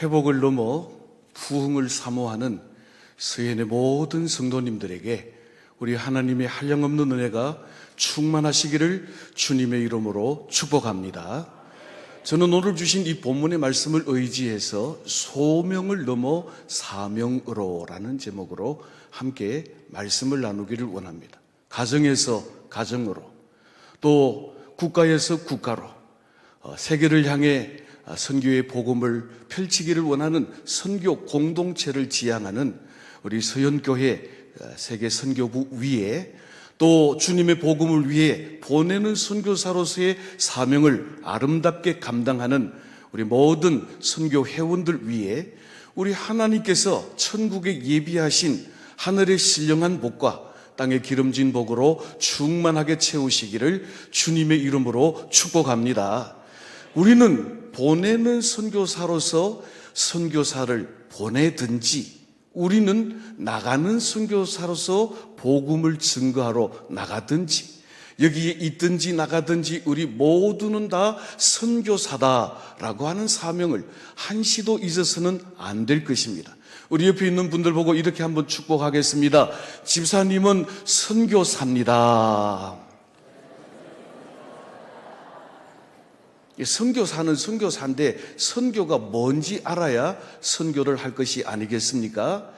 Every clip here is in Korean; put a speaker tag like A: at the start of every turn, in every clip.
A: 회복을 넘어 부흥을 사모하는 서현의 모든 성도님들에게 우리 하나님의 한량없는 은혜가 충만하시기를 주님의 이름으로 축복합니다. 저는 오늘 주신 이 본문의 말씀을 의지해서 소명을 넘어 사명으로라는 제목으로 함께 말씀을 나누기를 원합니다. 가정에서 가정으로, 또 국가에서 국가로, 세계를 향해 선교의 복음을 펼치기를 원하는 선교 공동체를 지향하는 우리 서현교회 세계 선교부 위에, 또 주님의 복음을 위해 보내는 선교사로서의 사명을 아름답게 감당하는 우리 모든 선교 회원들 위에 우리 하나님께서 천국에 예비하신 하늘의 신령한 복과 땅의 기름진 복으로 충만하게 채우시기를 주님의 이름으로 축복합니다. 우리는 보내는 선교사로서 선교사를 보내든지, 우리는 나가는 선교사로서 복음을 증거하러 나가든지, 여기에 있든지 나가든지 우리 모두는 다 선교사다라고 하는 사명을 한시도 잊어서는 안 될 것입니다. 우리 옆에 있는 분들 보고 이렇게 한번 축복하겠습니다. 집사님은 선교사입니다. 선교사는 선교사인데 선교가 뭔지 알아야 선교를 할 것이 아니겠습니까?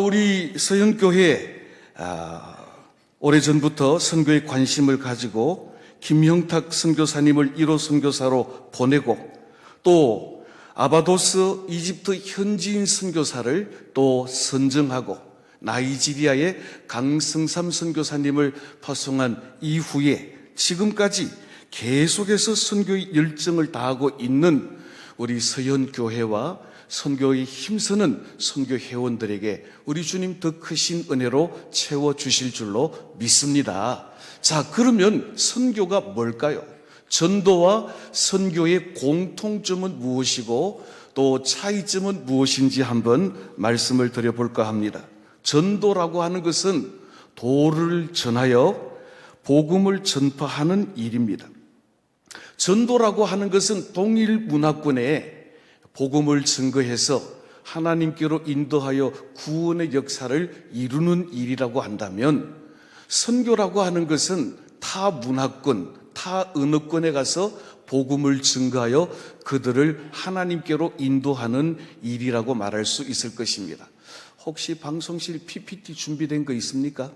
A: 우리 서현교회 오래전부터 선교에 관심을 가지고 김형탁 선교사님을 1호 선교사로 보내고, 또 아바도스 이집트 현지인 선교사를 또 선정하고 나이지리아의 강승삼 선교사님을 파송한 이후에 지금까지 계속해서 선교의 열정을 다하고 있는 우리 서현교회와 선교에 힘쓰는 선교 회원들에게 우리 주님 더 크신 은혜로 채워주실 줄로 믿습니다. 자, 그러면 선교가 뭘까요? 전도와 선교의 공통점은 무엇이고 또 차이점은 무엇인지 한번 말씀을 드려볼까 합니다. 전도라고 하는 것은 도를 전하여 복음을 전파하는 일입니다. 전도라고 하는 것은 동일 문화권에 복음을 증거해서 하나님께로 인도하여 구원의 역사를 이루는 일이라고 한다면, 선교라고 하는 것은 타 문화권, 타 언어권에 가서 복음을 증거하여 그들을 하나님께로 인도하는 일이라고 말할 수 있을 것입니다. 혹시 방송실 PPT 준비된 거 있습니까?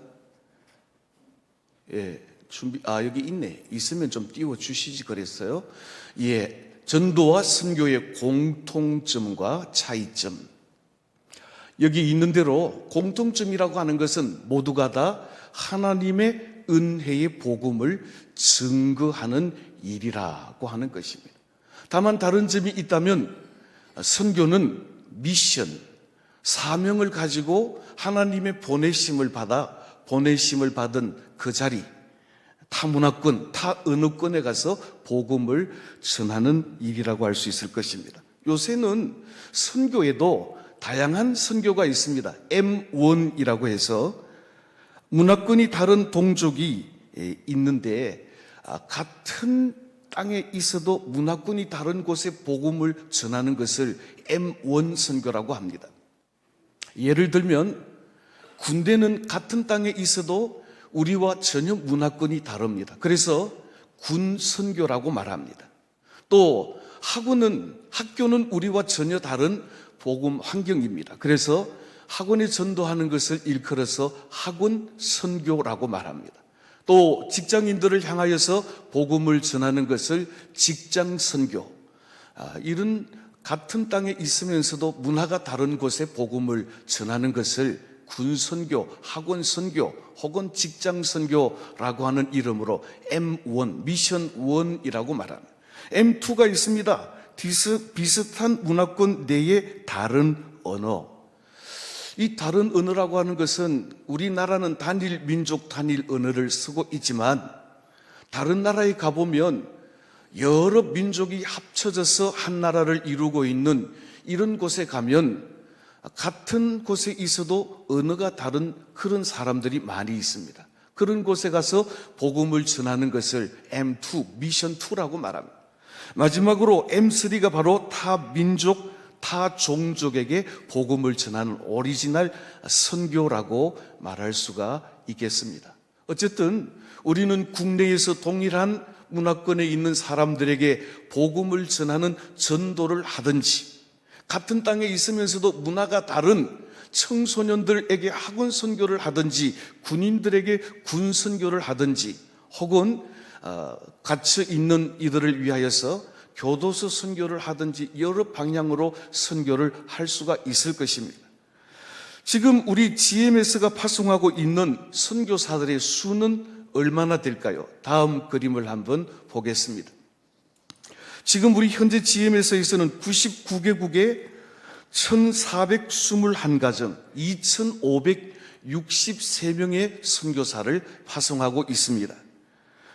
A: 예, 여기 있네. 있으면 좀 띄워주시지 그랬어요. 예, 전도와 선교의 공통점과 차이점. 여기 있는 대로 공통점이라고 하는 것은 모두가 다 하나님의 은혜의 복음을 증거하는 일이라고 하는 것입니다. 다만 다른 점이 있다면, 선교는 미션, 사명을 가지고 하나님의 보내심을 받은 그 자리, 타 문화권, 타 언어권에 가서 복음을 전하는 일이라고 할 수 있을 것입니다. 요새는 선교에도 다양한 선교가 있습니다. M1이라고 해서 문화권이 다른 동족이 있는데 같은 땅에 있어도 문화권이 다른 곳에 복음을 전하는 것을 M1 선교라고 합니다. 예를 들면 군대는 같은 땅에 있어도 우리와 전혀 문화권이 다릅니다. 그래서 군 선교라고 말합니다. 또 학교는 우리와 전혀 다른 복음 환경입니다. 그래서 학원에 전도하는 것을 일컬어서 학원 선교라고 말합니다. 또 직장인들을 향하여서 복음을 전하는 것을 직장 선교, 이런 같은 땅에 있으면서도 문화가 다른 곳에 복음을 전하는 것을 군선교, 학원선교 혹은 직장선교라고 하는 이름으로 M1, 미션 1이라고 말합니다. M2가 있습니다. 비슷한 문화권 내의 다른 언어. 이 다른 언어라고 하는 것은 우리나라는 단일 민족, 단일 언어를 쓰고 있지만 다른 나라에 가보면 여러 민족이 합쳐져서 한 나라를 이루고 있는 이런 곳에 가면 같은 곳에 있어도 언어가 다른 그런 사람들이 많이 있습니다. 그런 곳에 가서 복음을 전하는 것을 M2, 미션 2라고 말합니다. 마지막으로 M3가 바로 타 민족, 타 타 종족에게 복음을 전하는 오리지널 선교라고 말할 수가 있겠습니다. 어쨌든 우리는 국내에서 동일한 문화권에 있는 사람들에게 복음을 전하는 전도를 하든지, 같은 땅에 있으면서도 문화가 다른 청소년들에게 학원 선교를 하든지, 군인들에게 군 선교를 하든지, 혹은 갇혀 있는 이들을 위하여서 교도소 선교를 하든지 여러 방향으로 선교를 할 수가 있을 것입니다. 지금 우리 GMS가 파송하고 있는 선교사들의 수는 얼마나 될까요? 다음 그림을 한번 보겠습니다. 지금 우리 현재 GMS에서는 99개국에 1421가정 2563명의 선교사를 파송하고 있습니다.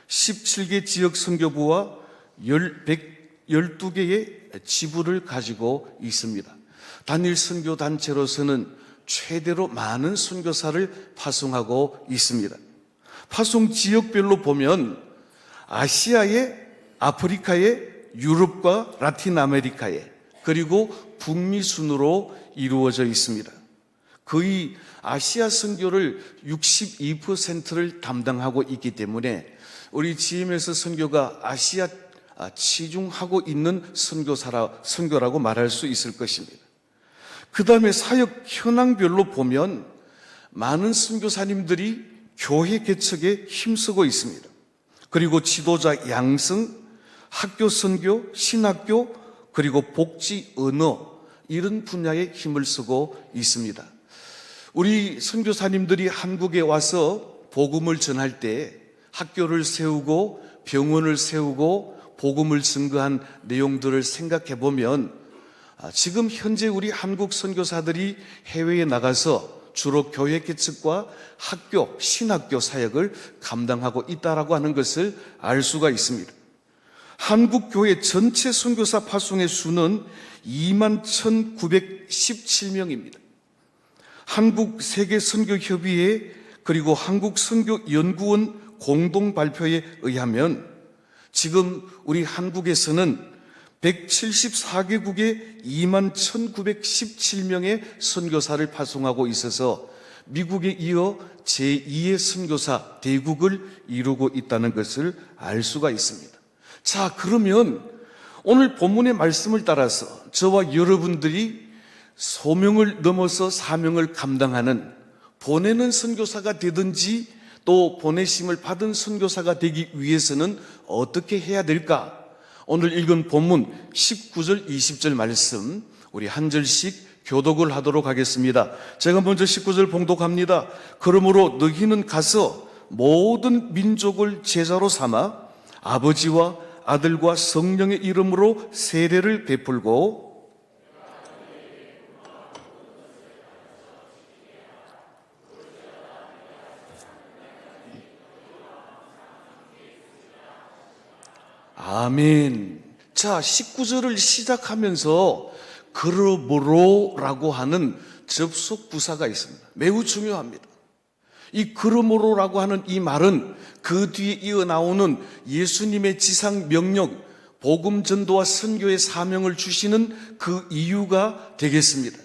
A: 17개 지역 선교부와 112개의 지부를 가지고 있습니다. 단일 선교 단체로서는 최대로 많은 선교사를 파송하고 있습니다. 파송 지역별로 보면 아시아에, 아프리카에, 유럽과 라틴 아메리카에, 그리고 북미 순으로 이루어져 있습니다. 거의 아시아 선교를 62%를 담당하고 있기 때문에 우리 GMS 선교가 아시아 치중하고 있는 선교라고 말할 수 있을 것입니다. 그 다음에 사역 현황별로 보면 많은 선교사님들이 교회 개척에 힘쓰고 있습니다. 그리고 지도자 양성, 학교 선교, 신학교, 그리고 복지, 언어, 이런 분야에 힘을 쓰고 있습니다. 우리 선교사님들이 한국에 와서 복음을 전할 때 학교를 세우고 병원을 세우고 복음을 증거한 내용들을 생각해 보면 지금 현재 우리 한국 선교사들이 해외에 나가서 주로 교회 개척과 학교, 신학교 사역을 감당하고 있다라고 하는 것을 알 수가 있습니다. 한국 교회 전체 선교사 파송의 수는 21,917명입니다. 한국 세계선교협의회 그리고 한국선교연구원 공동 발표에 의하면 지금 우리 한국에서는 174개국에 21,917명의 선교사를 파송하고 있어서 미국에 이어 제2의 선교사 대국을 이루고 있다는 것을 알 수가 있습니다. 자, 그러면 오늘 본문의 말씀을 따라서 저와 여러분들이 소명을 넘어서 사명을 감당하는 보내는 선교사가 되든지 또 보내심을 받은 선교사가 되기 위해서는 어떻게 해야 될까? 오늘 읽은 본문 19절, 20절 말씀 우리 한 절씩 교독을 하도록 하겠습니다. 제가 먼저 19절 봉독합니다. 그러므로 너희는 가서 모든 민족을 제자로 삼아 아버지와 아들과 성령의 이름으로 세례를 베풀고 아멘. 자, 19절을 시작하면서 그러므로라고 하는 접속 부사가 있습니다. 매우 중요합니다. 이 그러므로라고 하는 이 말은 그 뒤에 이어 나오는 예수님의 지상 명령, 복음 전도와 선교의 사명을 주시는 그 이유가 되겠습니다.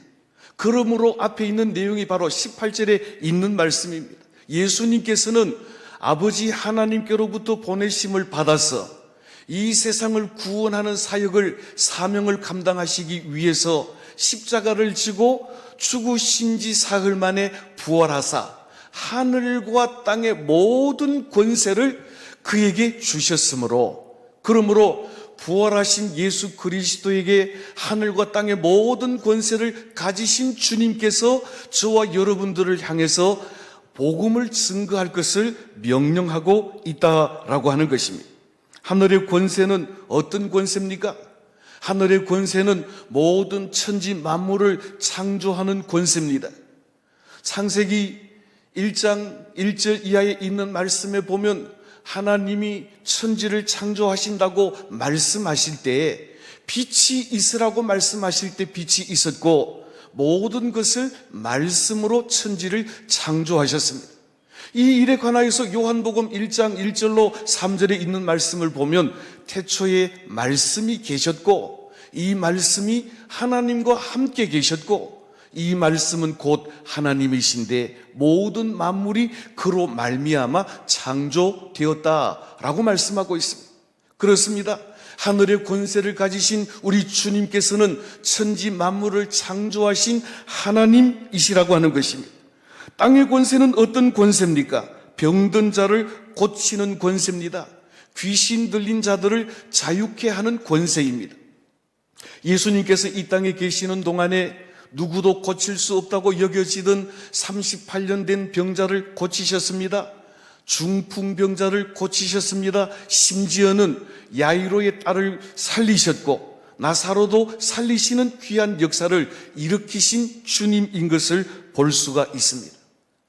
A: 그러므로 앞에 있는 내용이 바로 18절에 있는 말씀입니다. 예수님께서는 아버지 하나님께로부터 보내심을 받아서 이 세상을 구원하는 사역을 사명을 감당하시기 위해서 십자가를 지고 죽으신 지 사흘 만에 부활하사 하늘과 땅의 모든 권세를 그에게 주셨으므로, 그러므로 부활하신 예수 그리스도에게 하늘과 땅의 모든 권세를 가지신 주님께서 저와 여러분들을 향해서 복음을 증거할 것을 명령하고 있다라고 하는 것입니다. 하늘의 권세는 어떤 권세입니까? 하늘의 권세는 모든 천지 만물을 창조하는 권세입니다. 창세기 1장 1절 이하에 있는 말씀에 보면 하나님이 천지를 창조하신다고 말씀하실 때 빛이 있으라고 말씀하실 때 빛이 있었고 모든 것을 말씀으로 천지를 창조하셨습니다. 이 일에 관하여서 요한복음 1장 1절로 3절에 있는 말씀을 보면 태초에 말씀이 계셨고 이 말씀이 하나님과 함께 계셨고 이 말씀은 곧 하나님이신데 모든 만물이 그로 말미암아 창조되었다라고 말씀하고 있습니다. 그렇습니다. 하늘의 권세를 가지신 우리 주님께서는 천지 만물을 창조하신 하나님이시라고 하는 것입니다. 땅의 권세는 어떤 권세입니까? 병든 자를 고치는 권세입니다. 귀신 들린 자들을 자유케 하는 권세입니다. 예수님께서 이 땅에 계시는 동안에 누구도 고칠 수 없다고 여겨지던 38년 된 병자를 고치셨습니다. 중풍병자를 고치셨습니다. 심지어는 야이로의 딸을 살리셨고 나사로도 살리시는 귀한 역사를 일으키신 주님인 것을 볼 수가 있습니다.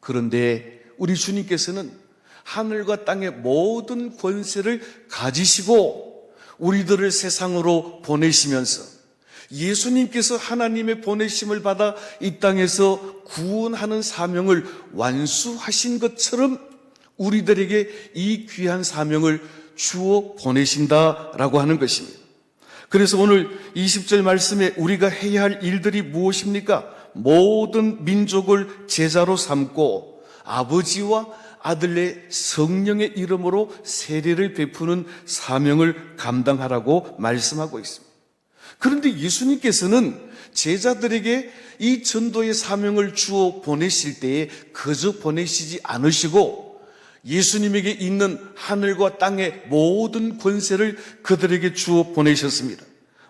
A: 그런데 우리 주님께서는 하늘과 땅의 모든 권세를 가지시고 우리들을 세상으로 보내시면서 예수님께서 하나님의 보내심을 받아 이 땅에서 구원하는 사명을 완수하신 것처럼 우리들에게 이 귀한 사명을 주어 보내신다라고 하는 것입니다. 그래서 오늘 20절 말씀에 우리가 해야 할 일들이 무엇입니까? 모든 민족을 제자로 삼고 아버지와 아들의 성령의 이름으로 세례를 베푸는 사명을 감당하라고 말씀하고 있습니다. 그런데 예수님께서는 제자들에게 이 전도의 사명을 주어 보내실 때에 그저 보내시지 않으시고 예수님에게 있는 하늘과 땅의 모든 권세를 그들에게 주어 보내셨습니다.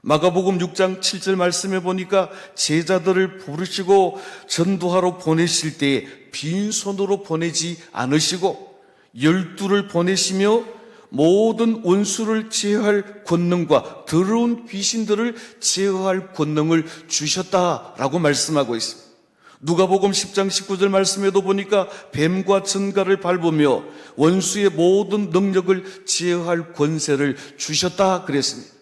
A: 마가복음 6장 7절 말씀에 보니까 제자들을 부르시고 전도하러 보내실 때에 빈손으로 보내지 않으시고 12를 보내시며 모든 원수를 제어할 권능과 더러운 귀신들을 제어할 권능을 주셨다라고 말씀하고 있습니다. 누가복음 10장 19절 말씀에도 보니까 뱀과 전갈을 밟으며 원수의 모든 능력을 제어할 권세를 주셨다 그랬습니다.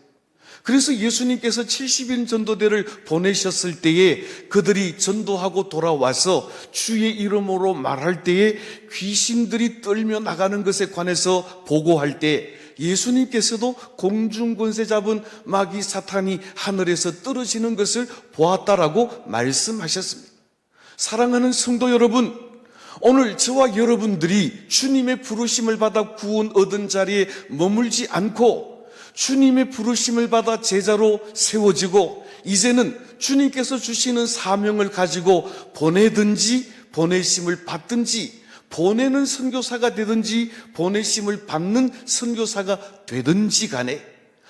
A: 그래서 예수님께서 70인 전도대를 보내셨을 때에 그들이 전도하고 돌아와서 주의 이름으로 말할 때에 귀신들이 떨며 나가는 것에 관해서 보고할 때 예수님께서도 공중권세 잡은 마귀 사탄이 하늘에서 떨어지는 것을 보았다라고 말씀하셨습니다. 사랑하는 성도 여러분, 오늘 저와 여러분들이 주님의 부르심을 받아 구원 얻은 자리에 머물지 않고 주님의 부르심을 받아 제자로 세워지고 이제는 주님께서 주시는 사명을 가지고 보내든지 보내심을 받든지 보내는 선교사가 되든지 보내심을 받는 선교사가 되든지 간에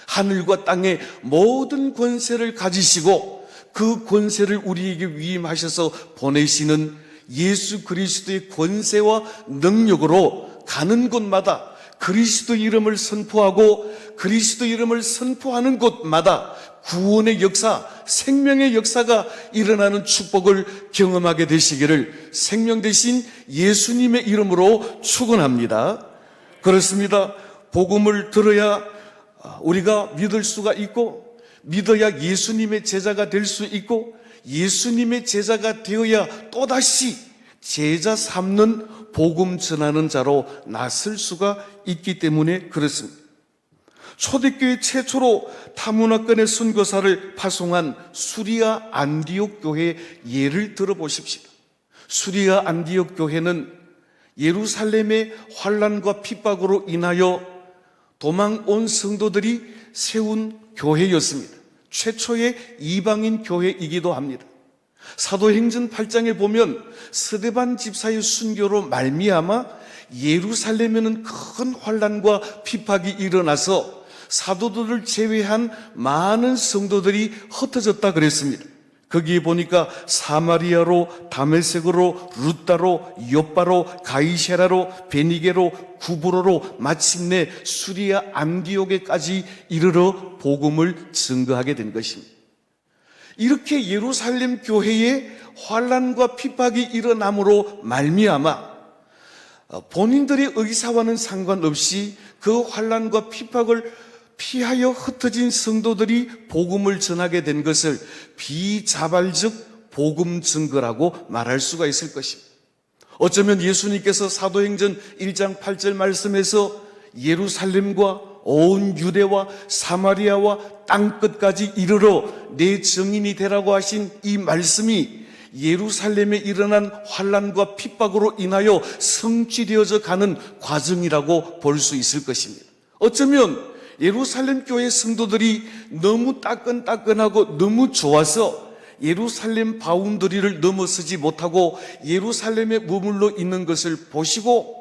A: 하늘과 땅의 모든 권세를 가지시고 그 권세를 우리에게 위임하셔서 보내시는 예수 그리스도의 권세와 능력으로 가는 곳마다 그리스도 이름을 선포하고 그리스도 이름을 선포하는 곳마다 구원의 역사, 생명의 역사가 일어나는 축복을 경험하게 되시기를 생명 되신 예수님의 이름으로 축원합니다. 그렇습니다. 복음을 들어야 우리가 믿을 수가 있고 믿어야 예수님의 제자가 될 수 있고 예수님의 제자가 되어야 또다시 제자 삼는 복음 전하는 자로 나설 수가 있기 때문에 그렇습니다. 초대교회 최초로 타문화권의 선교사를 파송한 수리아 안디옥 교회의 예를 들어보십시오. 수리아 안디옥 교회는 예루살렘의 환난과 핍박으로 인하여 도망 온 성도들이 세운 교회였습니다. 최초의 이방인 교회이기도 합니다. 사도행전 8장에 보면 스데반 집사의 순교로 말미암아 예루살렘에는 큰 환난과 핍박이 일어나서 사도들을 제외한 많은 성도들이 흩어졌다 그랬습니다. 거기에 보니까 사마리아로, 다메섹으로, 루따로, 요빠로, 가이세라로, 베니게로, 구브로로 마침내 수리아 안디옥에까지 이르러 복음을 증거하게 된 것입니다. 이렇게 예루살렘 교회에 환난과 핍박이 일어남으로 말미암아 본인들의 의사와는 상관없이 그 환난과 핍박을 피하여 흩어진 성도들이 복음을 전하게 된 것을 비자발적 복음 증거라고 말할 수가 있을 것입니다. 어쩌면 예수님께서 사도행전 1장 8절 말씀에서 예루살렘과 온 유대와 사마리아와 땅끝까지 이르러 내 증인이 되라고 하신 이 말씀이 예루살렘에 일어난 환난과 핍박으로 인하여 성취되어져 가는 과정이라고 볼 수 있을 것입니다. 어쩌면 예루살렘 교회 성도들이 너무 따끈따끈하고 너무 좋아서 예루살렘 바운더리를 넘어서지 못하고 예루살렘에 머물러 있는 것을 보시고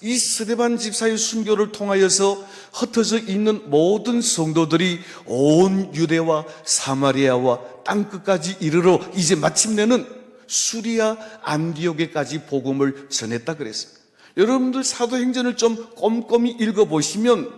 A: 이 스데반 집사의 순교를 통하여서 흩어져 있는 모든 성도들이 온 유대와 사마리아와 땅끝까지 이르러 이제 마침내는 수리아 안디옥에까지 복음을 전했다 그랬습니다. 여러분들 사도행전을 좀 꼼꼼히 읽어보시면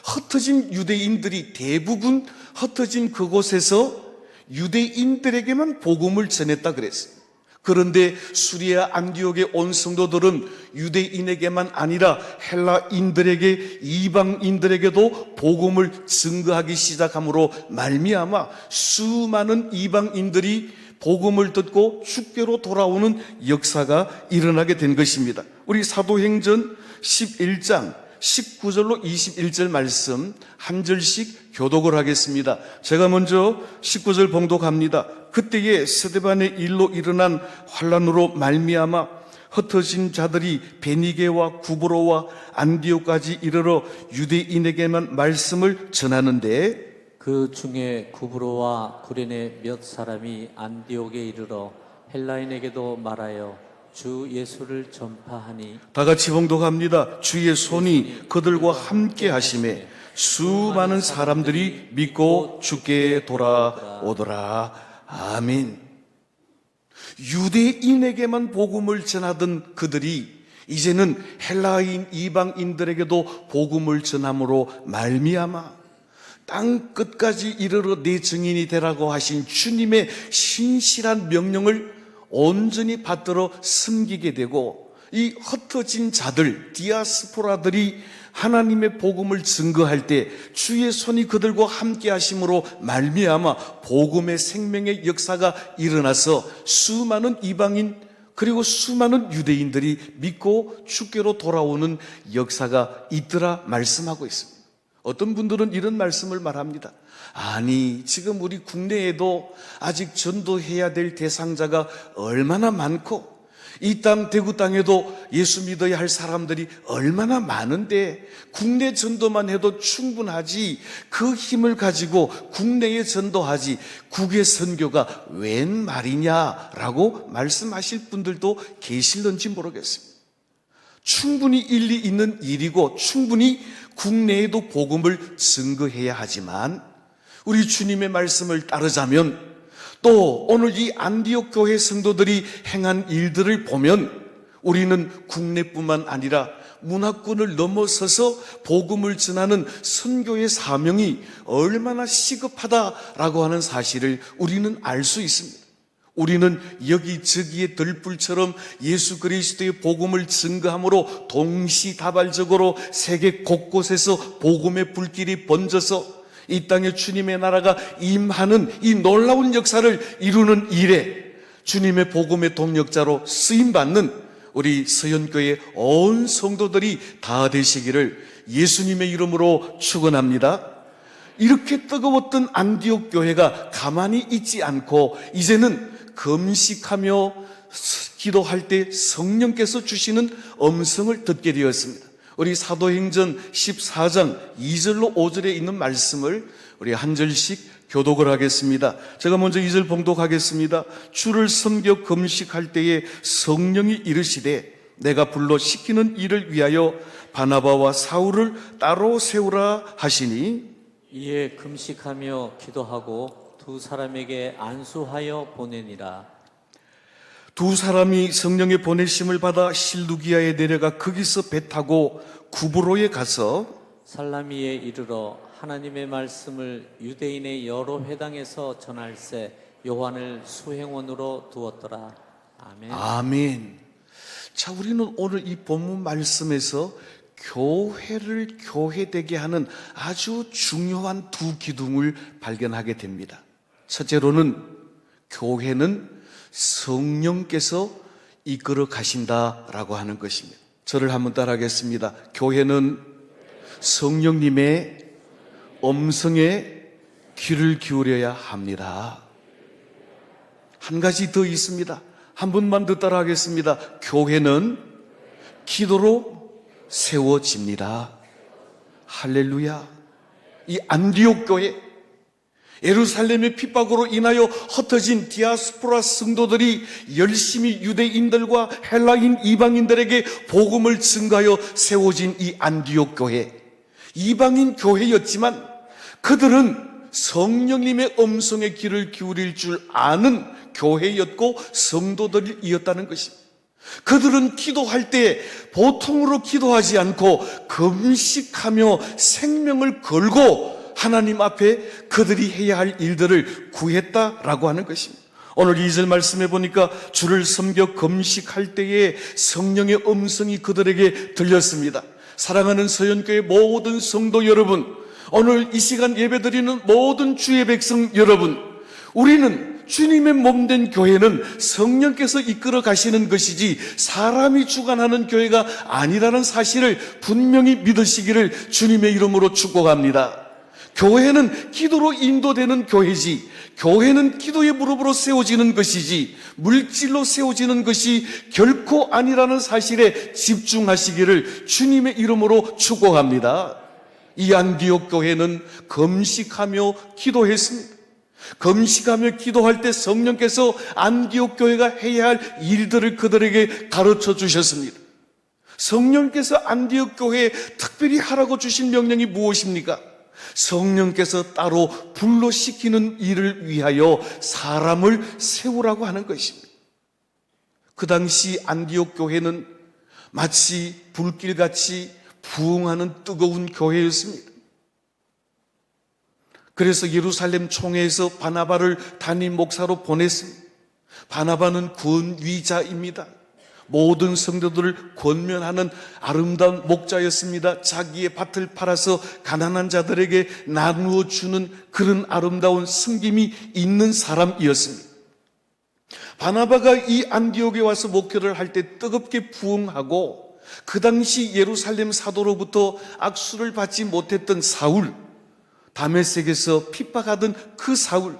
A: 흩어진 유대인들이 대부분 흩어진 그곳에서 유대인들에게만 복음을 전했다 그랬습니다. 그런데 수리아 안디옥에 온 성도들은 유대인에게만 아니라 헬라인들에게 이방인들에게도 복음을 증거하기 시작함으로 말미암아 수많은 이방인들이 복음을 듣고 주께로 돌아오는 역사가 일어나게 된 것입니다. 우리 사도행전 11장 19절로 21절 말씀 한 절씩 교독을 하겠습니다. 제가 먼저 19절 봉독합니다. 그때에 스데반의 일로 일어난 환난으로 말미암아 흩어진 자들이 베니게와 구브로와 안디옥까지 이르러 유대인에게만 말씀을 전하는데
B: 그 중에 구브로와 구레네 몇 사람이 안디옥에 이르러 헬라인에게도 말하여 주 예수를 전파하니
A: 다 같이 봉독합니다. 주의 손이 그들과 함께 하심에 수많은 사람들이 믿고 주께 돌아오더라. 아멘. 유대인에게만 복음을 전하던 그들이 이제는 헬라인 이방인들에게도 복음을 전함으로 말미암아 땅 끝까지 이르러 내 증인이 되라고 하신 주님의 신실한 명령을 온전히 받들어 섬기게 되고 이 흩어진 자들, 디아스포라들이 하나님의 복음을 증거할 때 주의 손이 그들과 함께 하심으로 말미암아 복음의 생명의 역사가 일어나서 수많은 이방인 그리고 수많은 유대인들이 믿고 주께로 돌아오는 역사가 있더라 말씀하고 있습니다. 어떤 분들은 이런 말씀을 말합니다. 아니, 지금 우리 국내에도 아직 전도해야 될 대상자가 얼마나 많고 이 땅 대구 땅에도 예수 믿어야 할 사람들이 얼마나 많은데 국내 전도만 해도 충분하지 그 힘을 가지고 국내에 전도하지 국외 선교가 웬 말이냐라고 말씀하실 분들도 계실런지 모르겠습니다. 충분히 일리 있는 일이고 충분히 국내에도 복음을 증거해야 하지만 우리 주님의 말씀을 따르자면 또 오늘 이 안디옥 교회 성도들이 행한 일들을 보면 우리는 국내뿐만 아니라 문화권을 넘어서서 복음을 전하는 선교의 사명이 얼마나 시급하다라고 하는 사실을 우리는 알 수 있습니다. 우리는 여기저기의 들불처럼 예수 그리스도의 복음을 증거함으로 동시다발적으로 세계 곳곳에서 복음의 불길이 번져서 이 땅에 주님의 나라가 임하는 이 놀라운 역사를 이루는 일에 주님의 복음의 동력자로 쓰임받는 우리 서현교회 온 성도들이 다 되시기를 예수님의 이름으로 축원합니다. 이렇게 뜨거웠던 안디옥 교회가 가만히 있지 않고 이제는 금식하며 기도할 때 성령께서 주시는 음성을 듣게 되었습니다. 우리 사도행전 14장 2절로 5절에 있는 말씀을 우리 한 절씩 교독을 하겠습니다. 제가 먼저 2절 봉독하겠습니다. 주를 섬겨 금식할 때에 성령이 이르시되 내가 불러 시키는 일을 위하여 바나바와 사울을 따로 세우라 하시니
B: 이에 금식하며 기도하고 두 사람에게 안수하여 보내니라.
A: 두 사람이 성령의 보내심을 받아 실루기아에 내려가 거기서 배 타고 구브로에 가서
B: 살라미에 이르러 하나님의 말씀을 유대인의 여러 회당에서 전할세 요한을 수행원으로 두었더라. 아멘.
A: 아멘. 자, 우리는 오늘 이 본문 말씀에서 교회를 교회되게 하는 아주 중요한 두 기둥을 발견하게 됩니다. 첫째로는 교회는 성령께서 이끌어 가신다라고 하는 것입니다. 저를 한번 따라하겠습니다. 교회는 성령님의 음성에 귀를 기울여야 합니다. 한 가지 더 있습니다. 한 분만 더 따라하겠습니다. 교회는 기도로 세워집니다. 할렐루야. 이 안디옥 교회, 예루살렘의 핍박으로 인하여 흩어진 디아스포라 성도들이 열심히 유대인들과 헬라인 이방인들에게 복음을 증가하여 세워진 이 안디옥 교회, 이방인 교회였지만 그들은 성령님의 음성에 귀를 기울일 줄 아는 교회였고 성도들이었다는 것입니다. 그들은 기도할 때 보통으로 기도하지 않고 금식하며 생명을 걸고 하나님 앞에 그들이 해야 할 일들을 구했다라고 하는 것입니다. 오늘 2절 말씀해 보니까 주를 섬겨 금식할 때에 성령의 음성이 그들에게 들렸습니다. 사랑하는 서연교회 모든 성도 여러분, 오늘 이 시간 예배드리는 모든 주의 백성 여러분, 우리는 주님의 몸된 교회는 성령께서 이끌어 가시는 것이지 사람이 주관하는 교회가 아니라는 사실을 분명히 믿으시기를 주님의 이름으로 축복합니다. 교회는 기도로 인도되는 교회지, 교회는 기도의 무릎으로 세워지는 것이지 물질로 세워지는 것이 결코 아니라는 사실에 집중하시기를 주님의 이름으로 축복합니다. 이 안디옥 교회는 금식하며 기도했습니다. 금식하며 기도할 때 성령께서 안디옥 교회가 해야 할 일들을 그들에게 가르쳐 주셨습니다. 성령께서 안디옥 교회에 특별히 하라고 주신 명령이 무엇입니까? 성령께서 따로 불러시키는 일을 위하여 사람을 세우라고 하는 것입니다. 그 당시 안디옥 교회는 마치 불길같이 부흥하는 뜨거운 교회였습니다. 그래서 예루살렘 총회에서 바나바를 담임 목사로 보냈습니다. 바나바는 권위자입니다. 모든 성도들을 권면하는 아름다운 목자였습니다. 자기의 밭을 팔아서 가난한 자들에게 나누어 주는 그런 아름다운 섬김이 있는 사람이었습니다. 바나바가 이 안디옥에 와서 목회를 할 때 뜨겁게 부흥하고 그 당시 예루살렘 사도로부터 악수를 받지 못했던 사울, 다메섹에서 핍박하던 그 사울,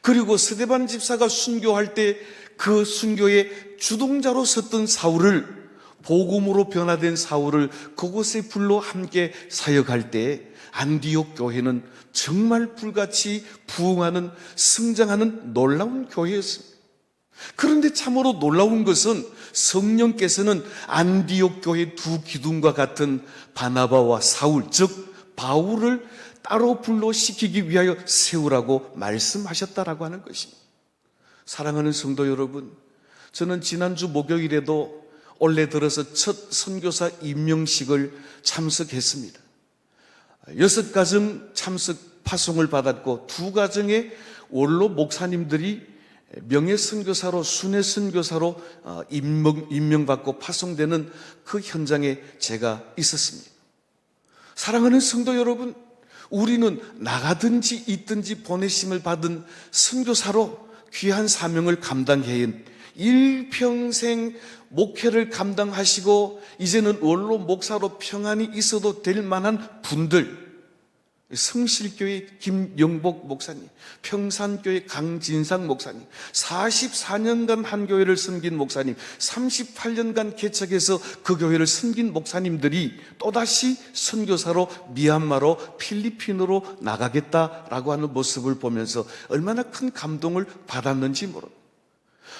A: 그리고 스데반 집사가 순교할 때 그 순교의 주동자로 섰던 사울을, 복음으로 변화된 사울을 그곳에 불러 함께 사역할 때 안디옥 교회는 정말 불같이 부흥하는, 성장하는 놀라운 교회였습니다. 그런데 참으로 놀라운 것은 성령께서는 안디옥 교회 두 기둥과 같은 바나바와 사울, 즉 바울을 따로 불러시키기 위하여 세우라고 말씀하셨다라고 하는 것입니다. 사랑하는 성도 여러분, 저는 지난주 목요일에도 올해 들어서 첫 선교사 임명식을 참석했습니다. 6가정 참석 파송을 받았고 2가정의 원로 목사님들이 명예 선교사로, 순회 선교사로 임명받고 파송되는 그 현장에 제가 있었습니다. 사랑하는 성도 여러분, 우리는 나가든지 있든지 보내심을 받은 선교사로 귀한 사명을 감당해야 일평생 목회를 감당하시고 이제는 원로 목사로 평안히 있어도 될 만한 분들, 성실교회 김영복 목사님, 평산교회 강진상 목사님, 44년간 한 교회를 섬긴 목사님, 38년간 개척해서 그 교회를 섬긴 목사님들이 또다시 선교사로 미얀마로, 필리핀으로 나가겠다라고 하는 모습을 보면서 얼마나 큰 감동을 받았는지 모릅니다.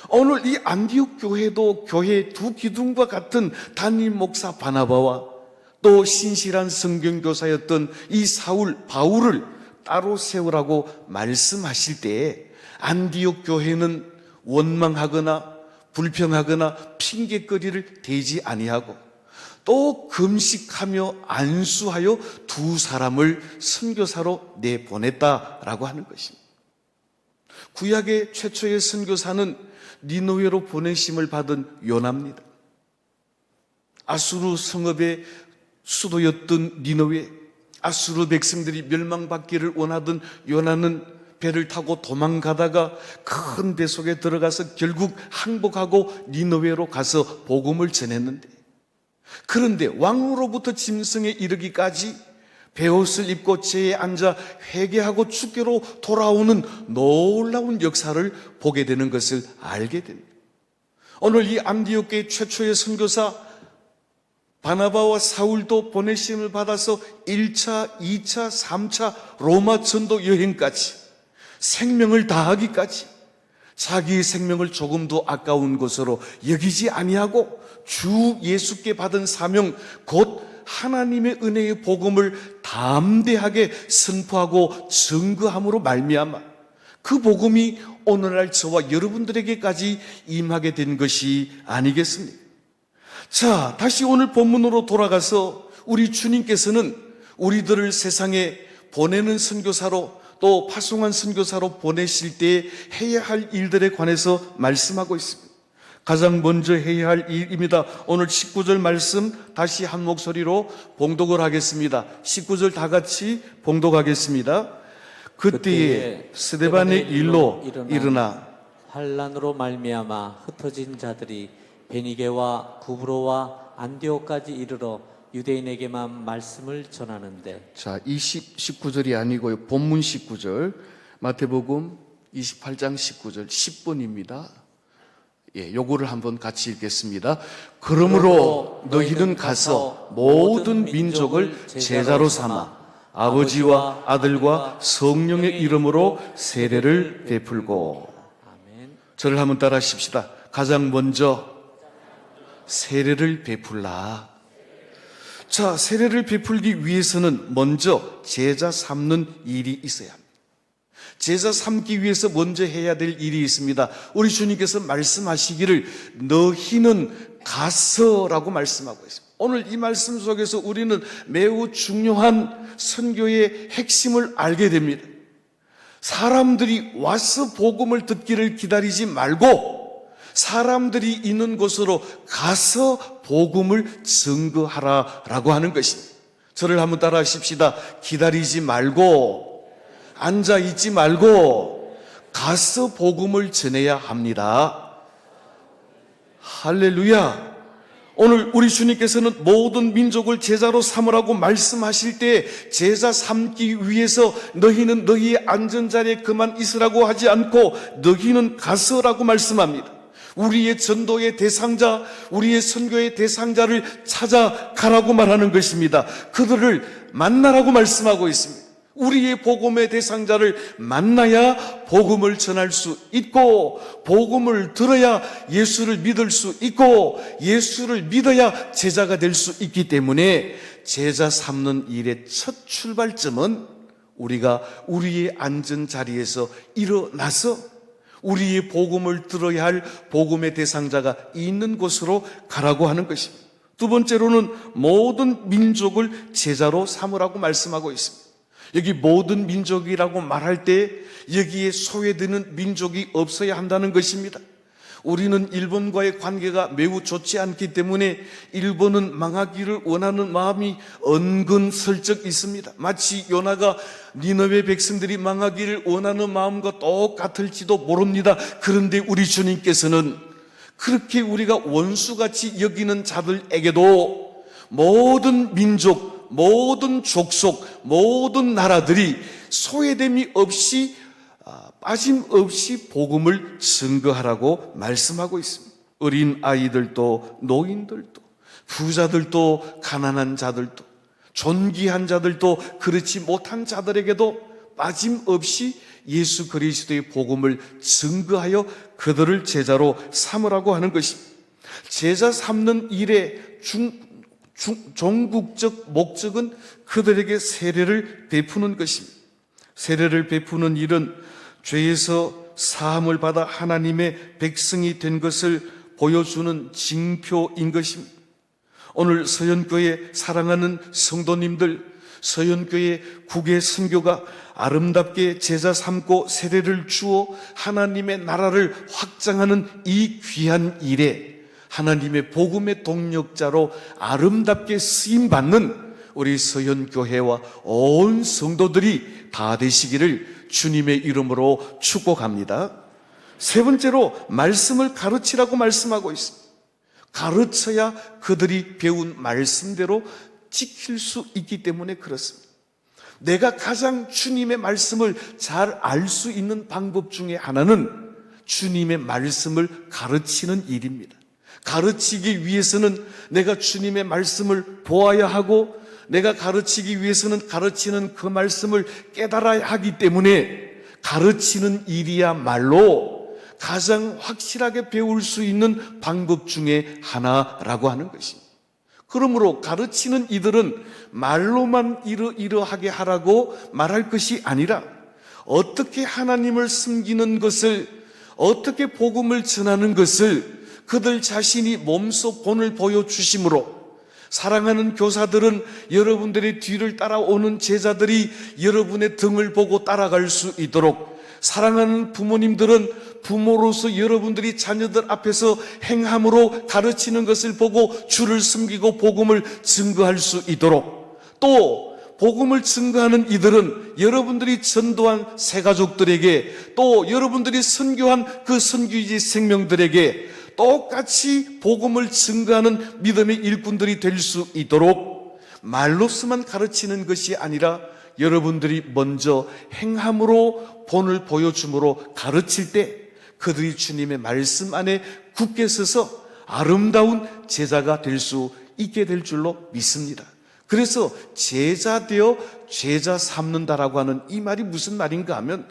A: 오늘 이 안디옥 교회도 교회의 두 기둥과 같은 담임 목사 바나바와 또 신실한 성경교사였던 이 사울, 바울을 따로 세우라고 말씀하실 때에 안디옥 교회는 원망하거나 불평하거나 핑계거리를 대지 아니하고 또 금식하며 안수하여 2사람을 선교사로 내보냈다라고 하는 것입니다. 구약의 최초의 선교사는 니느웨로 보내심을 받은 요나입니다. 아수르 성읍의 수도였던 니느웨, 아수르 백성들이 멸망받기를 원하던 요나는 배를 타고 도망가다가 큰 배 속에 들어가서 결국 항복하고 니느웨로 가서 복음을 전했는데, 그런데 왕으로부터 짐승에 이르기까지 베옷을 입고 제에 앉아 회개하고 주께로 돌아오는 놀라운 역사를 보게 되는 것을 알게 됩니다. 오늘 이 안디옥교회 최초의 선교사 바나바와 사울도 보내심을 받아서 1차, 2차, 3차 로마 전도 여행까지 생명을 다하기까지 자기의 생명을 조금도 아까운 것으로 여기지 아니하고 주 예수께 받은 사명 곧 하나님의 은혜의 복음을 담대하게 선포하고 증거함으로 말미암아 그 복음이 오늘날 저와 여러분들에게까지 임하게 된 것이 아니겠습니까? 자, 다시 오늘 본문으로 돌아가서 우리 주님께서는 우리들을 세상에 보내는 선교사로 또 파송한 선교사로 보내실 때 해야 할 일들에 관해서 말씀하고 있습니다. 가장 먼저 해야 할 일입니다. 오늘 19절 말씀 다시 한 목소리로 봉독을 하겠습니다. 19절 다 같이 봉독하겠습니다. 그때에 스데반의 일로 일어나
B: 환난으로 말미암아 흩어진 자들이 베니게와 구브로와 안디옥까지 이르러 유대인에게만 말씀을 전하는데.
A: 자, 19절이 아니고요. 본문 19절 마태복음 28장 19절 10번입니다. 예, 요거를 한번 같이 읽겠습니다. 그러므로 너희는 가서 모든 민족을 제자로 삼아 아버지와 아들과 성령의 이름으로 세례를 베풀고.
B: 아멘.
A: 저를 한번 따라 하십시다. 가장 먼저 세례를 베풀라. 자, 세례를 베풀기 위해서는 먼저 제자 삼는 일이 있어야 합니다. 제자 삼기 위해서 먼저 해야 될 일이 있습니다. 우리 주님께서 말씀하시기를 너희는 가서라고 말씀하고 있습니다. 오늘 이 말씀 속에서 우리는 매우 중요한 선교의 핵심을 알게 됩니다. 사람들이 와서 복음을 듣기를 기다리지 말고 사람들이 있는 곳으로 가서 복음을 증거하라라고 하는 것입니다. 저를 한번 따라 하십시다. 기다리지 말고 앉아 있지 말고 가서 복음을 전해야 합니다. 할렐루야. 오늘 우리 주님께서는 모든 민족을 제자로 삼으라고 말씀하실 때 제자 삼기 위해서 너희는 너희의 앉은 자리에 그만 있으라고 하지 않고 너희는 가서라고 말씀합니다. 우리의 전도의 대상자, 우리의 선교의 대상자를 찾아가라고 말하는 것입니다. 그들을 만나라고 말씀하고 있습니다. 우리의 복음의 대상자를 만나야 복음을 전할 수 있고 복음을 들어야 예수를 믿을 수 있고 예수를 믿어야 제자가 될 수 있기 때문에 제자 삼는 일의 첫 출발점은 우리가 우리의 앉은 자리에서 일어나서 우리의 복음을 들어야 할 복음의 대상자가 있는 곳으로 가라고 하는 것입니다. 두 번째로는 모든 민족을 제자로 삼으라고 말씀하고 있습니다. 여기 모든 민족이라고 말할 때 여기에 소외되는 민족이 없어야 한다는 것입니다. 우리는 일본과의 관계가 매우 좋지 않기 때문에 일본은 망하기를 원하는 마음이 은근슬쩍 있습니다. 마치 요나가 니느웨 백성들이 망하기를 원하는 마음과 똑같을지도 모릅니다. 그런데 우리 주님께서는 그렇게 우리가 원수같이 여기는 자들에게도 모든 민족, 모든 족속, 모든 나라들이 소외됨이 없이 빠짐없이 복음을 증거하라고 말씀하고 있습니다. 어린 아이들도 노인들도 부자들도 가난한 자들도 존귀한 자들도 그렇지 못한 자들에게도 빠짐없이 예수 그리스도의 복음을 증거하여 그들을 제자로 삼으라고 하는 것입니다. 제자 삼는 일의 종국적 목적은 그들에게 세례를 베푸는 것입니다. 세례를 베푸는 일은 죄에서 사함을 받아 하나님의 백성이 된 것을 보여주는 징표인 것입니다. 오늘 서현교회 사랑하는 성도님들, 서현교회 국외 선교가 아름답게 제자 삼고 세례를 주어 하나님의 나라를 확장하는 이 귀한 일에 하나님의 복음의 동력자로 아름답게 쓰임받는 우리 서현교회와 온 성도들이 다 되시기를 주님의 이름으로 축복합니다. 세 번째로 말씀을 가르치라고 말씀하고 있습니다. 가르쳐야 그들이 배운 말씀대로 지킬 수 있기 때문에 그렇습니다. 내가 가장 주님의 말씀을 잘 알 수 있는 방법 중에 하나는 주님의 말씀을 가르치는 일입니다. 가르치기 위해서는 내가 주님의 말씀을 보아야 하고, 내가 가르치기 위해서는 가르치는 그 말씀을 깨달아야 하기 때문에 가르치는 일이야말로 가장 확실하게 배울 수 있는 방법 중에 하나라고 하는 것입니다. 그러므로 가르치는 이들은 말로만 이러이러하게 하라고 말할 것이 아니라 어떻게 하나님을 섬기는 것을, 어떻게 복음을 전하는 것을 그들 자신이 몸소 본을 보여주심으로, 사랑하는 교사들은 여러분들의 뒤를 따라오는 제자들이 여러분의 등을 보고 따라갈 수 있도록, 사랑하는 부모님들은 부모로서 여러분들이 자녀들 앞에서 행함으로 가르치는 것을 보고 주를 섬기고 복음을 증거할 수 있도록, 또 복음을 증거하는 이들은 여러분들이 전도한 새가족들에게, 또 여러분들이 선교한 그 선교지 생명들에게 똑같이 복음을 증거하는 믿음의 일꾼들이 될 수 있도록 말로서만 가르치는 것이 아니라 여러분들이 먼저 행함으로 본을 보여줌으로 가르칠 때 그들이 주님의 말씀 안에 굳게 서서 아름다운 제자가 될 수 있게 될 줄로 믿습니다. 그래서 제자 되어 제자 삼는다라고 하는 이 말이 무슨 말인가 하면,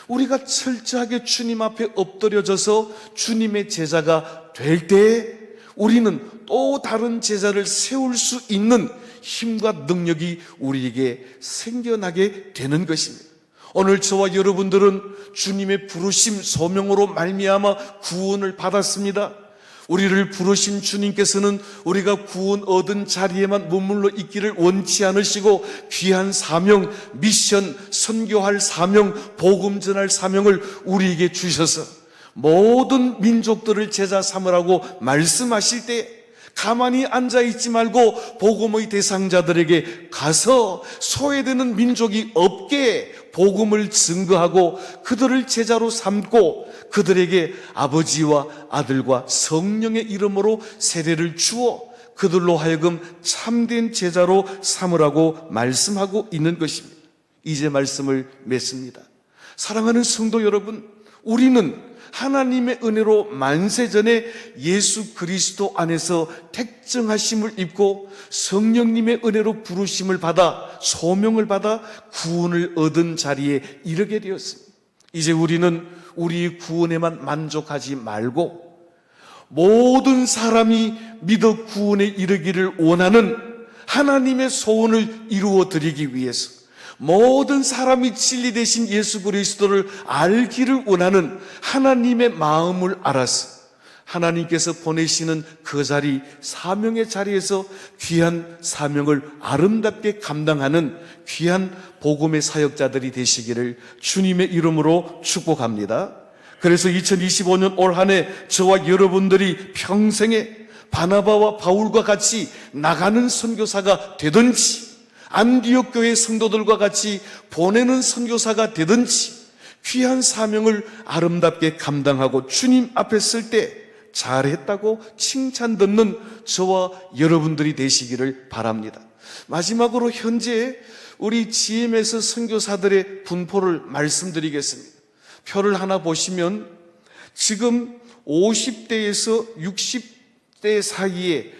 A: 우리가 철저하게 주님 앞에 엎드려져서 주님의 제자가 될 때 우리는 또 다른 제자를 세울 수 있는 힘과 능력이 우리에게 생겨나게 되는 것입니다. 오늘 저와 여러분들은 주님의 부르심 소명으로 말미암아 구원을 받았습니다. 우리를 부르신 주님께서는 우리가 구원 얻은 자리에만 머물러 있기를 원치 않으시고 귀한 사명, 미션, 선교할 사명, 복음 전할 사명을 우리에게 주셔서 모든 민족들을 제자 삼으라고 말씀하실 때 가만히 앉아있지 말고 복음의 대상자들에게 가서 소외되는 민족이 없게 복음을 증거하고 그들을 제자로 삼고 그들에게 아버지와 아들과 성령의 이름으로 세례를 주어 그들로 하여금 참된 제자로 삼으라고 말씀하고 있는 것입니다. 이제 말씀을 맺습니다. 사랑하는 성도 여러분, 우리는 하나님의 은혜로 만세전에 예수 그리스도 안에서 택정하심을 입고 성령님의 은혜로 부르심을 받아 소명을 받아 구원을 얻은 자리에 이르게 되었습니다. 이제 우리는 우리 구원에만 만족하지 말고 모든 사람이 믿어 구원에 이르기를 원하는 하나님의 소원을 이루어 드리기 위해서, 모든 사람이 진리 되신 예수 그리스도를 알기를 원하는 하나님의 마음을 알아서 하나님께서 보내시는 그 자리, 사명의 자리에서 귀한 사명을 아름답게 감당하는 귀한 복음의 사역자들이 되시기를 주님의 이름으로 축복합니다. 그래서 2025년 올 한 해 저와 여러분들이 평생에 바나바와 바울과 같이 나가는 선교사가 되든지, 안디옥 교회 성도들과 같이 보내는 선교사가 되든지 귀한 사명을 아름답게 감당하고 주님 앞에 설 때 잘했다고 칭찬 듣는 저와 여러분들이 되시기를 바랍니다. 마지막으로 현재 우리 GMS 선교사들의 분포를 말씀드리겠습니다. 표를 하나 보시면 지금 50대에서 60대 사이에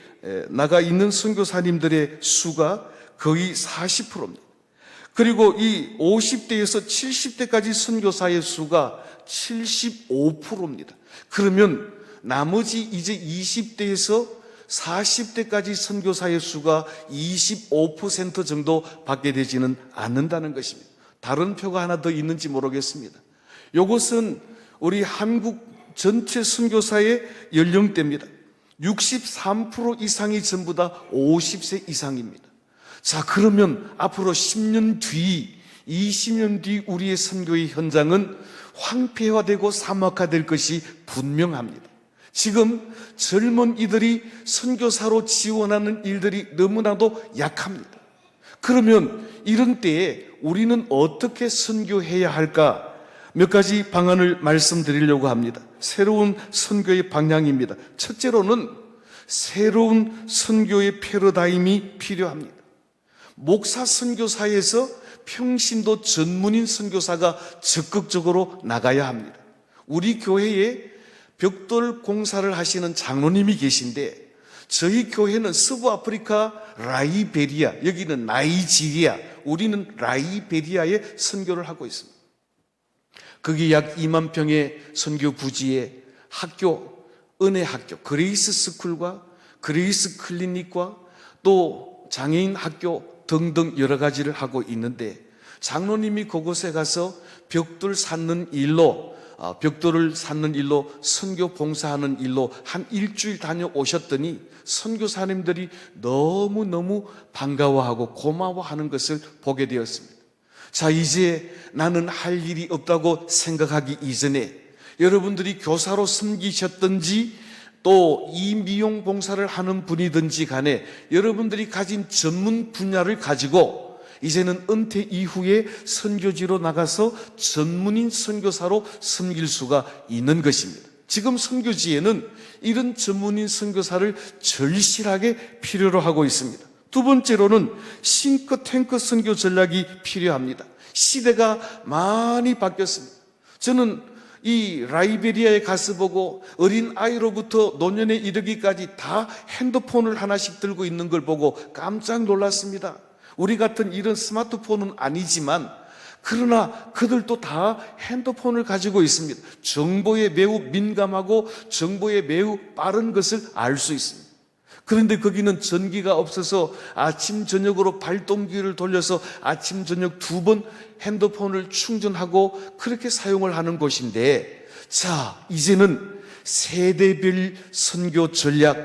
A: 나가 있는 선교사님들의 수가 거의 40%입니다. 그리고 이 50대에서 70대까지 선교사의 수가 75%입니다. 그러면 나머지 이제 20대에서 40대까지 선교사의 수가 25% 정도 밖에 되지는 않는다는 것입니다. 다른 표가 하나 더 있는지 모르겠습니다. 이것은 우리 한국 전체 선교사의 연령대입니다. 63% 이상이 전부 다 50세 이상입니다. 자, 그러면 앞으로 10년 뒤, 20년 뒤 우리의 선교의 현장은 황폐화되고 사막화될 것이 분명합니다. 지금 젊은 이들이 선교사로 지원하는 일들이 너무나도 약합니다. 그러면 이런 때에 우리는 어떻게 선교해야 할까? 몇 가지 방안을 말씀드리려고 합니다. 새로운 선교의 방향입니다. 첫째로는 새로운 선교의 패러다임이 필요합니다. 목사 선교사에서 평신도 전문인 선교사가 적극적으로 나가야 합니다. 우리 교회에 벽돌 공사를 하시는 장로님이 계신데 저희 교회는 서부 아프리카 라이베리아, 여기는 나이지리아, 우리는 라이베리아에 선교를 하고 있습니다. 거기 약 2만 평의 선교 부지에 학교, 은혜 학교, 그레이스 스쿨과 그레이스 클리닉과 또 장애인 학교 등등 여러 가지를 하고 있는데 장로님이 그곳에 가서 벽돌을 쌓는 일로 선교 봉사하는 일로 한 일주일 다녀오셨더니 선교사님들이 너무너무 반가워하고 고마워하는 것을 보게 되었습니다. 자, 이제 나는 할 일이 없다고 생각하기 이전에 여러분들이 교사로 섬기셨든지 또 이 미용 봉사를 하는 분이든지 간에 여러분들이 가진 전문 분야를 가지고 이제는 은퇴 이후에 선교지로 나가서 전문인 선교사로 섬길 수가 있는 것입니다. 지금 선교지에는 이런 전문인 선교사를 절실하게 필요로 하고 있습니다. 두 번째로는 싱크탱크 선교 전략이 필요합니다. 시대가 많이 바뀌었습니다. 저는 이 라이베리아에 가서 보고 어린 아이로부터 노년에 이르기까지 다 핸드폰을 하나씩 들고 있는 걸 보고 깜짝 놀랐습니다. 우리 같은 이런 스마트폰은 아니지만 그러나 그들도 다 핸드폰을 가지고 있습니다. 정보에 매우 민감하고 정보에 매우 빠른 것을 알 수 있습니다. 그런데 거기는 전기가 없어서 아침 저녁으로 발동기를 돌려서 아침 저녁 2번 핸드폰을 충전하고 그렇게 사용을 하는 곳인데, 자, 이제는 세대별 선교 전략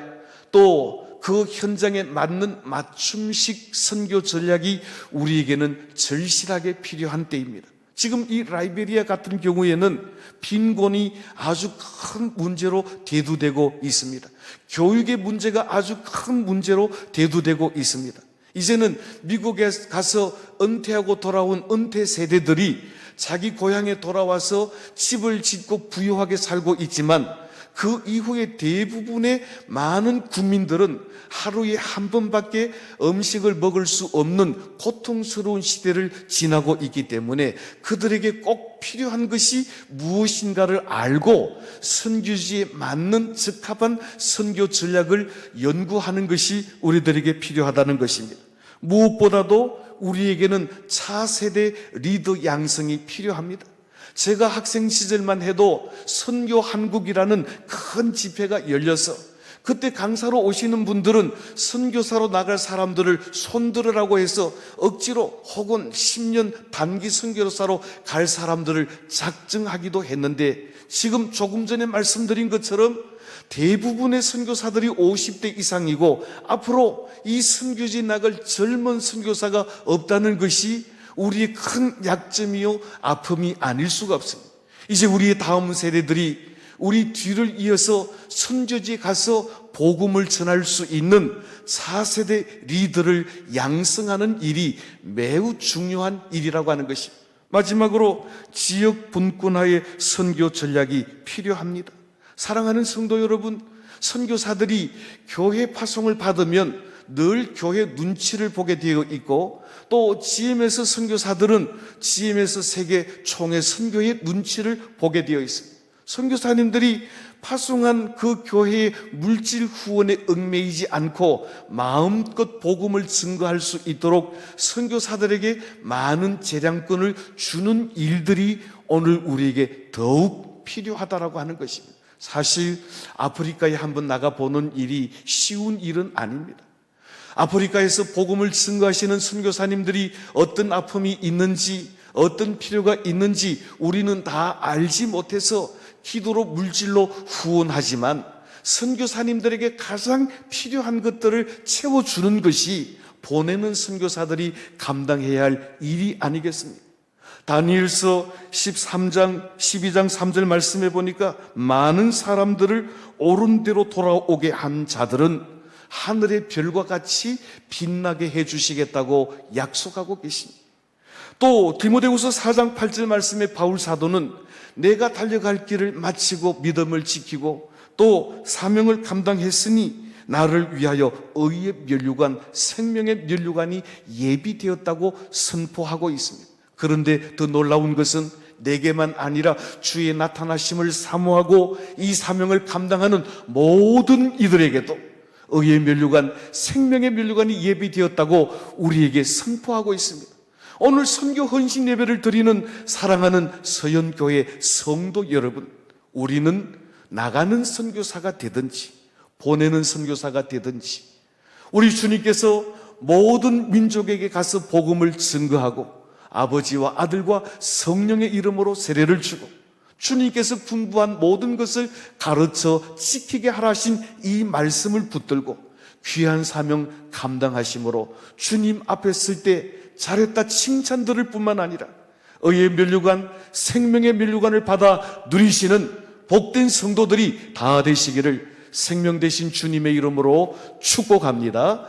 A: 또 그 현장에 맞는 맞춤식 선교 전략이 우리에게는 절실하게 필요한 때입니다. 지금 이 라이베리아 같은 경우에는 빈곤이 아주 큰 문제로 대두되고 있습니다. 교육의 문제가 아주 큰 문제로 대두되고 있습니다. 이제는 미국에 가서 은퇴하고 돌아온 은퇴 세대들이 자기 고향에 돌아와서 집을 짓고 부유하게 살고 있지만 그 이후에 대부분의 많은 국민들은 하루에 한 번밖에 음식을 먹을 수 없는 고통스러운 시대를 지나고 있기 때문에 그들에게 꼭 필요한 것이 무엇인가를 알고 선교지에 맞는 적합한 선교 전략을 연구하는 것이 우리들에게 필요하다는 것입니다. 무엇보다도 우리에게는 차세대 리더 양성이 필요합니다. 제가 학생 시절만 해도 선교 한국이라는 큰 집회가 열려서 그때 강사로 오시는 분들은 선교사로 나갈 사람들을 손들으라고 해서 억지로 혹은 10년 단기 선교사로 갈 사람들을 작정하기도 했는데 지금 조금 전에 말씀드린 것처럼 대부분의 선교사들이 50대 이상이고 앞으로 이 선교지 나갈 젊은 선교사가 없다는 것이 우리의 큰 약점이요 아픔이 아닐 수가 없습니다. 이제 우리의 다음 세대들이 우리 뒤를 이어서 선교지에 가서 복음을 전할 수 있는 4세대 리더를 양성하는 일이 매우 중요한 일이라고 하는 것입니다. 마지막으로 지역 분권화의 선교 전략이 필요합니다. 사랑하는 성도 여러분, 선교사들이 교회 파송을 받으면 늘 교회 눈치를 보게 되어 있고 또 GMS 선교사들은 GMS 세계 총회 선교의 눈치를 보게 되어 있습니다. 선교사님들이 파송한 그 교회의 물질 후원에 얽매이지 않고 마음껏 복음을 증거할 수 있도록 선교사들에게 많은 재량권을 주는 일들이 오늘 우리에게 더욱 필요하다라고 하는 것입니다. 사실 아프리카에 한번 나가보는 일이 쉬운 일은 아닙니다. 아프리카에서 복음을 증거하시는 선교사님들이 어떤 아픔이 있는지 어떤 필요가 있는지 우리는 다 알지 못해서 기도로 물질로 후원하지만 선교사님들에게 가장 필요한 것들을 채워주는 것이 보내는 선교사들이 감당해야 할 일이 아니겠습니까? 다니엘서 13장 12장 3절 말씀해 보니까 많은 사람들을 옳은 대로 돌아오게 한 자들은 하늘의 별과 같이 빛나게 해주시겠다고 약속하고 계십니다. 또 디모데후서 4장 8절 말씀에 바울 사도는 내가 달려갈 길을 마치고 믿음을 지키고 또 사명을 감당했으니 나를 위하여 의의 면류관, 생명의 면류관이 예비되었다고 선포하고 있습니다. 그런데 더 놀라운 것은 내게만 아니라 주의 나타나심을 사모하고 이 사명을 감당하는 모든 이들에게도 의의 면류관, 생명의 면류관이 예비되었다고 우리에게 선포하고 있습니다. 오늘 선교 헌신 예배를 드리는 사랑하는 서연교회 성도 여러분, 우리는 나가는 선교사가 되든지 보내는 선교사가 되든지 우리 주님께서 모든 민족에게 가서 복음을 증거하고 아버지와 아들과 성령의 이름으로 세례를 주고 주님께서 분부한 모든 것을 가르쳐 지키게 하라신 이 말씀을 붙들고 귀한 사명 감당하심으로 주님 앞에 설 때 잘했다 칭찬 들을 뿐만 아니라 의의 면류관, 생명의 면류관을 받아 누리시는 복된 성도들이 다 되시기를 생명 되신 주님의 이름으로 축복합니다.